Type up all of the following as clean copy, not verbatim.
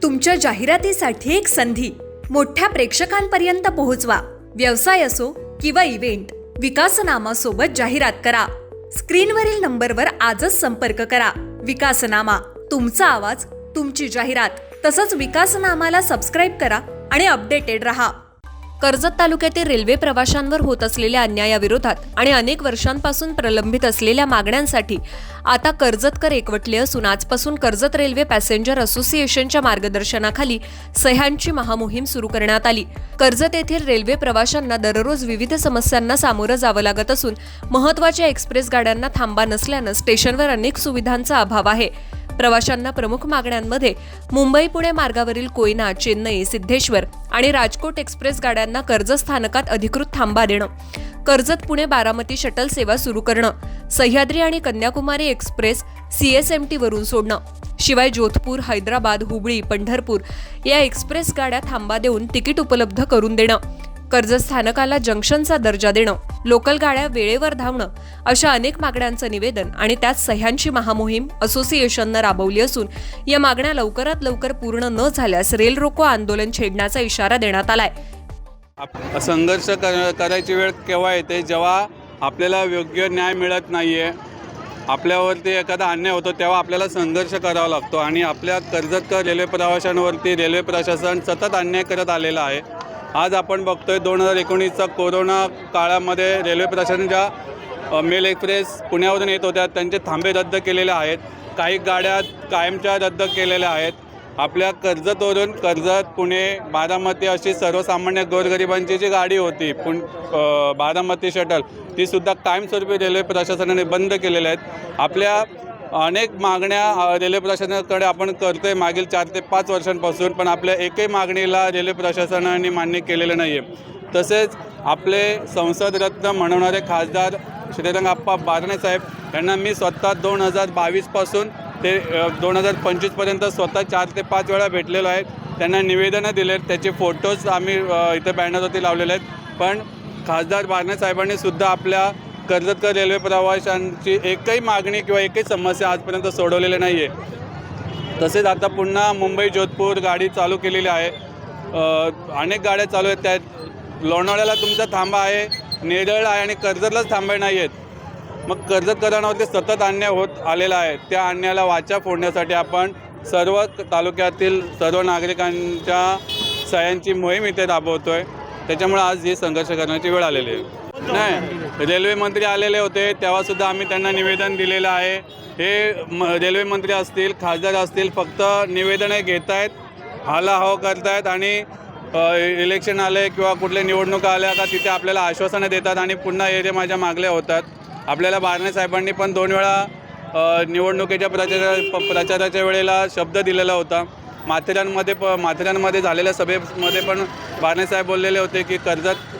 तुमच्या जाहिरातीसाठी एक संधी मोठ्या प्रेक्षकांपर्यंत पोहोचवा। व्यवसाय असो किंवा इव्हेंट, विकासनामा सोबत जाहिरात करा। स्क्रीनवरील नंबरवर आजच संपर्क करा। विकासनामा, तुमचा आवाज, तुमची जाहिरात। तसंच विकासनामाला सबस्क्राइब करा आणि अपडेटेड रहा। कर्जत तालुक्यातील रेल्वे प्रवाशांवर होत असलेल्या अन्यायाविरोधात आणि अनेक वर्षांपासून प्रलंबित असलेल्या मागण्यांसाठी आता कर्जतकर एकवटले असून आजपासून कर्जत रेल्वे पॅसेंजर असोसिएशनच्या मार्गदर्शनाखाली सह्यांची महामोहीम सुरू करण्यात आली। कर्जत येथील रेल्वे प्रवाशांना दररोज विविध समस्यांना सामोरं जावं लागत असून महत्त्वाच्या एक्सप्रेस गाड्यांना थांबा नसल्यानं स्टेशनवर अनेक सुविधांचा अभाव आहे। प्रवाशांना प्रमुख मागण्यांमध्ये मुंबई पुणे मार्गावरील कोयना, चेन्नई, सिद्धेश्वर आणि राजकोट एक्सप्रेस गाड्यांना कर्जत स्थानकात अधिकृत थांबा देणं, कर्जत पुणे बारामती शटल सेवा सुरू करणं, सह्याद्री आणि कन्याकुमारी एक्सप्रेस CSMT वरून सोडणं, शिवाय जोधपूर, हैदराबाद, हुबळी, पंढरपूर या एक्सप्रेस गाड्या थांबा देऊन तिकीट उपलब्ध करून देणं, कर्जत स्थानकाला जंक्शनचा दर्जा देणं, लोकल गाड्या वेळेवर धावणं अशा अनेक मागण्यांचं निवेदन आणि त्यात सह्यांची महामोहीम असोसिएशननं राबवली असून या मागण्या लवकरात लवकर पूर्ण न झाल्यास रेल रोको आंदोलन छेडण्याचा इशारा देण्यात आलाय। संघर्ष करायची वेळ केव्हा येते, जेव्हा आपल्याला योग्य न्याय मिळत नाहीये, आपल्यावरती एखादा अन्याय होतो, तेव्हा आपल्याला संघर्ष करावा लागतो। आणि आपल्या कर्जतकर रेल्वे प्रवाशांवरती रेल्वे प्रशासन सतत अन्याय करत आलेला आहे। आज आपण बघतोय 2019चा कोरोना काळामध्ये रेल्वे प्रशासनाच्या मेल एक्सप्रेस पुण्यावरून येत होत्या, त्यांचे थांबे रद्द केलेले आहेत। काही गाड्या कायमच्या रद्द केलेल्या आहेत। आपल्या कर्जतवरून कर्जत, पुणे, बारामती अशी सर्वसामान्य गोरगरिबांची जी गाडी होती बारामती शटल, तीसुद्धा कायमस्वरूपी रेल्वे प्रशासनाने बंद केलेल्या आहेत। आपल्या अनेक मागण्या रेल्वे प्रशासनाकडे आपण करतोय मागील 4 ते 5 वर्षांपासून, पण आपल्या एकही मागणीला रेल्वे प्रशासनाने मान्य केलेलं नाही आहे। तसेच आपले संसद रत्न म्हणवणारे खासदार श्रीरंगाप्पा बारणे साहेब यांना मी स्वतः 2022पासून ते 2025पर्यंत स्वतः 4 ते 5 वेळा भेटलेलो आहे। त्यांना निवेदनं दिलेत, त्याचे फोटोज आम्ही इथे बॅनरवरती लावलेले आहेत। पण खासदार बारणे साहेबांनी सुद्धा आपल्या कर्जतकर रेल्वे प्रवाशांची एकही मागणी किंवा एकही समस्या आजपर्यंत सोडवलेली नाही आहे। तसेच आता पुन्हा मुंबई जोधपूर गाडी चालू केलेली आहे। अनेक गाड्या चालू आहेत, त्यात लोणावळ्याला तुमचा थांबा आहे, नेरळ आहे आणि कर्जतलाच थांबे नाही आहेत। मग कर्जतकरांवरती सतत अन्याय होत आलेला आहे। त्या अन्यायाला वाचा फोडण्यासाठी आपण सर्व तालुक्यातील सर्व नागरिकांच्या सह्यांची मोहीम इथे राबवतोय। त्याच्यामुळे आज ही संघर्ष करण्याची वेळ आलेली आहे। नाही, रेल्वे मंत्री आलेले होते तेव्हासुद्धा आम्ही त्यांना निवेदन दिलेलं आहे। हे रेल्वे मंत्री असतील, खासदार असतील, फक्त निवेदने घेत आहेत, हालाहाव करत आहेत आणि इलेक्शन आले किंवा कुठल्या निवडणुका आल्या का तिथे आपल्याला आश्वासनं देतात आणि पुन्हा एरिया माझ्या मागल्या होतात। आपल्याला बारणे साहेबांनी पण 2 वेळा निवडणुकीच्या प्रचाराच्या वेळेला शब्द दिलेला होता। माथेरानमध्ये झालेल्या सभेमध्ये पण बारणे साहेब बोललेले होते की कर्जत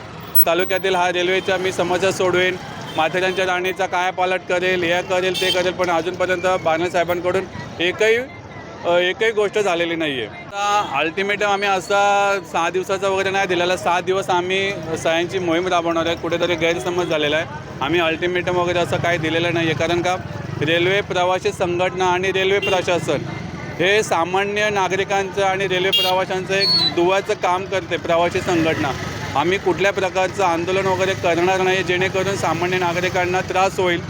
तालुक्यातील हा रेल्वेच्या मी समस्या सोडवेन, माथेरानच्या राणीचा कायापालट करेल, हे करेल, ते करेल, पण अजूनपर्यंत बारणे साहेबांकडून एकही गोष्ट झालेली नाही आहे। आता अल्टिमेटम आम्ही असा 6 दिवसाचा वगैरे नाही दिलेला, 7 दिवस आम्ही सह्यांची मोहीम राबवणार आहे। कुठेतरी गैरसमज झालेला आहे, आम्ही अल्टिमेटम वगैरे असं काही दिलेलं नाही आहे। कारण का रेल्वे प्रवासी संघटना आणि रेल्वे प्रशासन हे सामान्य नागरिकांचं आणि रेल्वे प्रवाशांचं एक दुव्याचं काम करते। प्रवासी संघटना आम्ही कुठल्या प्रकारचं आंदोलन वगैरे करणार नाही जेणेकरून सामान्य नागरिकांना त्रास होईल।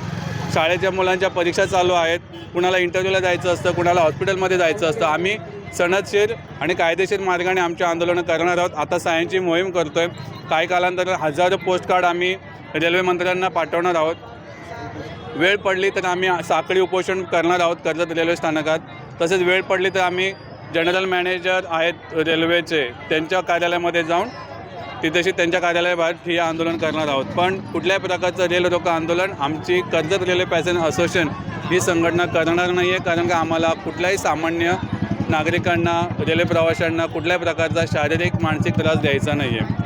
शाळेच्या मुलांच्या परीक्षा चालू आहेत, कुणाला इंटरव्ह्यूला जायचं असतं, कुणाला हॉस्पिटलमध्ये जायचं असतं। आम्ही सनदशीर आणि कायदेशीर मार्गाने आमचे आंदोलनं करणार आहोत। आता सह्यांची मोहीम करतो आहे। काही कालांतर हजारो पोस्टकार्ड आम्ही रेल्वे मंत्र्यांना पाठवणार आहोत। वेळ पडली तर आम्ही साखळी उपोषण करणार आहोत कर्जत रेल्वे स्थानकात। तसेच वेळ पडली तर आम्ही जनरल मॅनेजर आहेत रेल्वेचे, त्यांच्या कार्यालयामध्ये जाऊन तिथेशी त्यांच्या कार्यालयाबाहेर ठिय्या आंदोलन करणार आहोत। पण कुठल्याही प्रकारचं रेल रोको आंदोलन आमची कर्जत रेल्वे पॅसेंजर असोसिएशन ही संघटना करणार नाही आहे। कारण का आम्हाला कुठल्याही सामान्य नागरिकांना, रेल्वे प्रवाशांना कुठल्याही प्रकारचा शारीरिक मानसिक त्रास द्यायचा नाही आहे।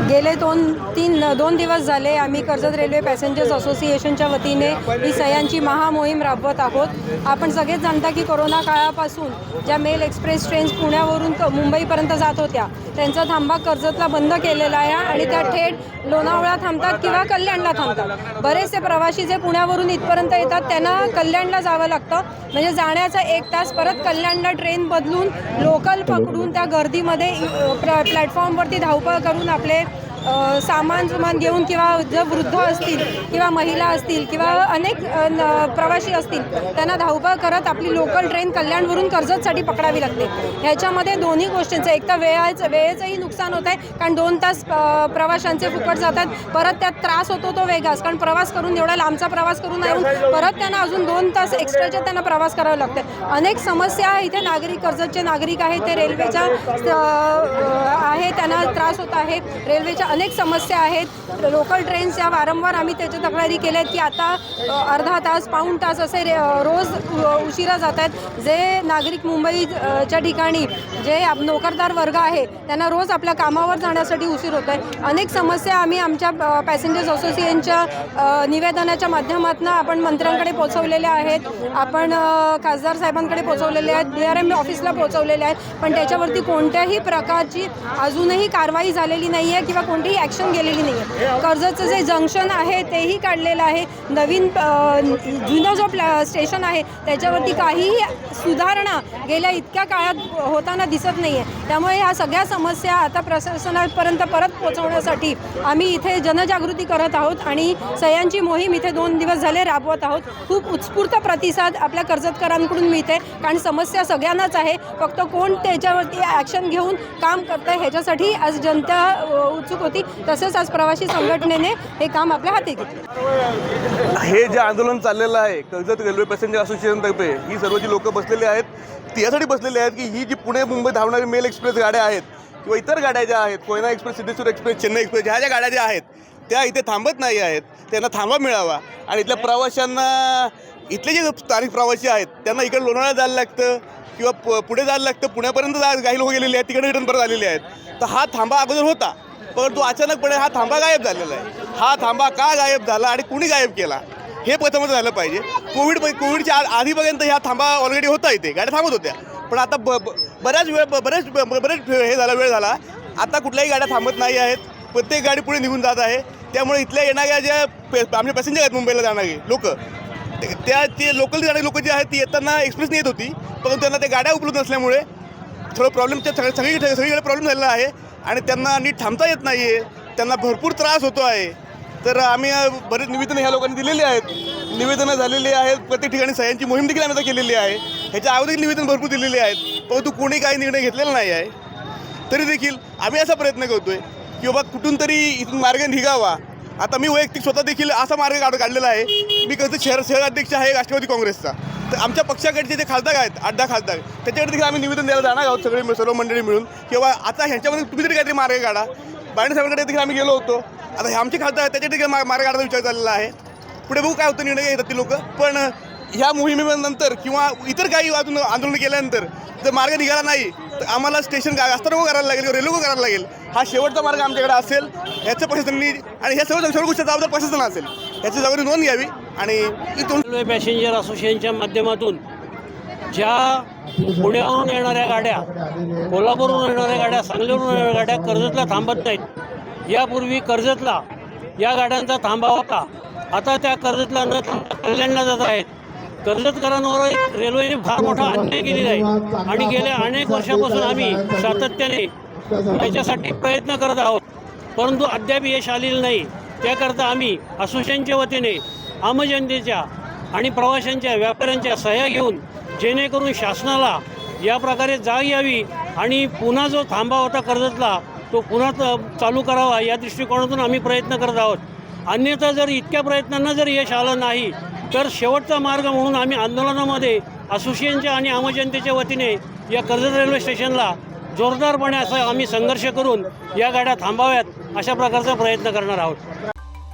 गेले 2 दिवस झाले आम्ही कर्जत रेल्वे पॅसेंजर्स असोसिएशनच्या वतीने ही सह्यांची महामोहीम राबवत आहोत। आपण सगळेच जाणता की कोरोना काळापासून ज्या मेल एक्सप्रेस ट्रेन्स पुण्यावरून मुंबईपर्यंत जात होत्या त्यांचा थांबा कर्जतला बंद केलेला आहे आणि त्या थेट लोणावळा थांबतात किंवा कल्याणला थांबतात. बरेचसे प्रवासी जे पुण्यावरून इथपर्यंत येतात त्यांना कल्याणला जावं लागतं, म्हणजे जाण्याचा 1 तास, परत कल्याणला ट्रेन बदलून लोकल पकडून त्या गर्दीमध्ये प्लॅटफॉर्मवरती धावपळ करून आपले सामान घेऊन किंवा जर वृद्ध असतील किंवा महिला असतील किंवा अनेक प्रवासी असतील त्यांना धावपळ करत आपली लोकल ट्रेन कल्याणवरून कर्जतसाठी पकडावी लागते. ह्याच्यामध्ये दोन्ही गोष्टींचं, एक तर वेळेचंही नुकसान होत आहे कारण 2 तास प्रवाशांचे फुकट जातात, परत त्यात त्रास होतो तो वेगळाच कारण प्रवास करून एवढा लांबचा प्रवास करून येऊन परत त्यांना अजून 2 तास एक्स्ट्राचे त्यांना प्रवास करावा लागतो. अनेक समस्या इथे नागरिक, कर्जतचे नागरिक आहेत ते रेल्वेचा आहे, त्यांना त्रास होत आहे. रेल्वेच्या अनेक समस्या आहेत. लोकल ट्रेन्स या वारंवार आम्ही त्याच्या तक्रारी केल्या आहेत की आता अर्धा तास, पाऊण तास असे रोज उशिरा जात आहेत. जे नागरिक मुंबईच्या ठिकाणी जे नोकरदार वर्ग आहे त्यांना रोज आपल्या कामावर जाण्यासाठी उशीर होत आहे. अनेक समस्या आम्ही आमच्या पॅसेंजर्स असोसिएशनच्या निवेदनाच्या माध्यमातून आपण मंत्र्यांकडे पोहोचवलेल्या आहेत, आपण खासदार साहेबांकडे पोहोचवलेले आहेत, DRM ऑफिसला पोहोचवलेले आहेत, पण त्याच्यावरती कोणत्याही प्रकारची अजूनही कारवाई झालेली नाही आहे किंवा कोणतीही ॲक्शन गेलेली नाही आहे. कर्जतचं जे जंक्शन आहे तेही काढलेलं आहे, नवीन जुनं जो स्टेशन आहे त्याच्यावरती काहीही सुधारणा गेल्या इतक्या काळात होताना दिसत नाही आहे. त्यामुळे ह्या सगळ्या समस्या आता प्रशासनापर्यंत परत पोहोचवण्यासाठी आम्ही इथे जनजागृती करत आहोत आणि सह्यांची मोहीम इथे 2 दिवस झाले राबवत आहोत. खूप उत्स्फूर्त प्रतिसाद आपल्या कर्जतकरांकडून मिळते कारण समस्या सगळ्यांनाच आहे, फक्त कोण त्याच्यावरती ॲक्शन घेऊन काम करतं आहे ह्याच्यासाठी आज जनता उत्सुक होती. तसंच आज प्रवासी संघटनेने हे काम आपल्या हाती घेतले. हे जे आंदोलन चाललेलं आहे कर्जत रेल्वे पॅसेंजर असोसिएशनतर्फे, ही सर्व जी लोकं बसलेली आहेत ती यासाठी बसलेली आहेत की ही जी पुणे मुंबई धावणारी मेल एक्सप्रेस गाड्या आहेत किंवा इतर गाड्या ज्या आहेत, Koyna express, Siddheshwar express, Chennai express, ह्या ज्या गाड्या ज्या आहेत त्या इथे थांबत नाही आहेत, त्यांना थांबा मिळावा आणि इथल्या प्रवाशांना, इथले जे स्थानिक प्रवासी आहेत त्यांना इकडे लोणावळा जायला लागतं किंवा पुढे जायला लागतं, पुण्यापर्यंत काही लोक गेलेले आहेत, तिकडे रिटर्न परत आलेले आहेत. तर हा थांबा अगोदर होता, परंतु अचानकपणे हा थांबा गायब झालेला आहे. हा थांबा का गायब झाला आणि कुणी गायब केला हे प्रथमच झालं पाहिजे. कोविडच्या आधीपर्यंत हा थांबा ऑलरेडी होता, इथे गाड्या थांबत होत्या, पण आता बरेच हे झाला, वेळ झाला, आता कुठल्याही गाड्या थांबत नाही आहेत, प्रत्येक गाडी पुढे निघून जात आहे. त्यामुळे इथल्या येणाऱ्या ज्या आमचे पॅसेंजर आहेत मुंबईला जाणारे लोक, ते लोकल जाणारी लोक जे आहेत ती येताना एक्सप्रेसने येत होती, परंतु त्यांना त्या गाड्या उपलब्ध नसल्यामुळे थोडं सगळीकडे प्रॉब्लेम झालेला आहे आणि त्यांना नीट थांबता येत नाही आहे, त्यांना भरपूर त्रास होतो आहे. तर आम्ही बरेच निवेदनं ह्या लोकांनी दिलेली आहेत, निवेदनं झालेली आहेत, प्रत्येक ठिकाणी सह्यांची मोहीम देखील आम्ही केलेली आहे. ह्याच्या अगोदर निवेदन भरपूर दिलेली आहेत, परंतु कोणी काही निर्णय घेतलेला नाही आहे. तरी देखील आम्ही असा प्रयत्न करतो आहे की बाबा कुठून तरी इथून मार्ग निघावा. आता मी वैयक्तिक स्वतः देखील असा मार्ग काढलेला आहे. मी कसं शहराध्यक्ष आहे राष्ट्रवादी काँग्रेसचा, तर आमच्या पक्षाकडचे जे खासदार आहेत 8-10 खासदार, त्याच्याकडे देखील आम्ही निवेदन द्यायला जाणार आहोत सर्व मंडळी मिळून, किंवा आता ह्यांच्यामध्ये तुम्ही तरी काहीतरी मार्ग काढा. बाळासाहेब साहेबांकडे देखील आम्ही गेलो होतो, आता हे आमचे खासदार आहेत त्याच्या देखील मार्ग काढायचा विचार चाललेला आहे. पुढे बघू काय होतं, निर्णय घेतात ती लोक. पण ह्या मोहिमेनंतर किंवा इतर काही अजून आंदोलन केल्यानंतर जर मार्ग निघाला नाही तर आम्हाला स्टेशन रस्ता करायला लागेल किंवा रेल्वे करायला लागेल. हा शेवटचा मार्ग आमच्याकडे असेल. ह्याचं प्रशासनाने आणि ह्या सर्व गोष्टी जबाबदार प्रशासन असेल, ह्याची जबाबदारी नोंद घ्यावी. आणि इथून रेल्वे पॅसेंजर असोसिएशनच्या माध्यमातून ज्या पुण्यावरून येणाऱ्या गाड्या, कोल्हापूरवरून येणाऱ्या गाड्या, सांगलीवरून येणाऱ्या गाड्या कर्जतला थांबत नाहीत. यापूर्वी कर्जतला या गाड्यांचा थांबा होता, आता त्या कर्जतला न थांबता कल्याणला जात आहेत. कर्जतकरांवर रेल्वेने फार मोठा अन्याय केलेला आहे आणि गेल्या अनेक वर्षापासून आम्ही सातत्याने त्याच्यासाठी प्रयत्न करत आहोत, परंतु अद्याप यश आलेलं नाही. त्याकरता आम्ही असोसिएशनच्या वतीने आमजनतेच्या आणि प्रवाशांच्या, व्यापाऱ्यांच्या सह्या घेऊन जेणेकरून शासनाला या प्रकारे जाग यावी आणि पुन्हा जो थांबा होता कर्जतला तो पुन्हा चालू करावा या दृष्टिकोनातून आम्ही प्रयत्न करत आहोत. अन्यथा जर इतक्या प्रयत्नांना जर यश आलं नाही तर शेवटचा मार्ग म्हणून आम्ही आंदोलनामध्ये असोसिएशनच्या आणि आमजनतेच्या वतीने या कर्जत रेल्वे स्टेशनला जोरदारपणे असा आम्ही संघर्ष करून या गाड्या थांबाव्यात अशा प्रकारचा प्रयत्न करणार आहोत.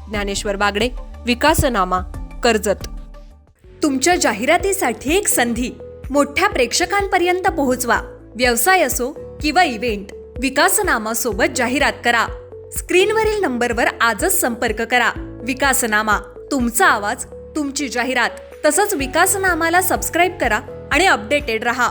ज्ञानेश्वर बागडे, विकासनामा, कर्जत. तुमच्या जाहिरातीसाठी एक संधी मोठ्या प्रेक्षकांपर्यंत पोहोचवा. व्यवसाय असो किंवा इव्हेंट, विकासनामा सोबत जाहिरात करा. स्क्रीनवरील नंबरवर आजच संपर्क करा. विकासनामा, तुमचा आवाज, तुमची जाहिरात. तसंच विकासनामाला सबस्क्राईब करा आणि अपडेटेड रहा.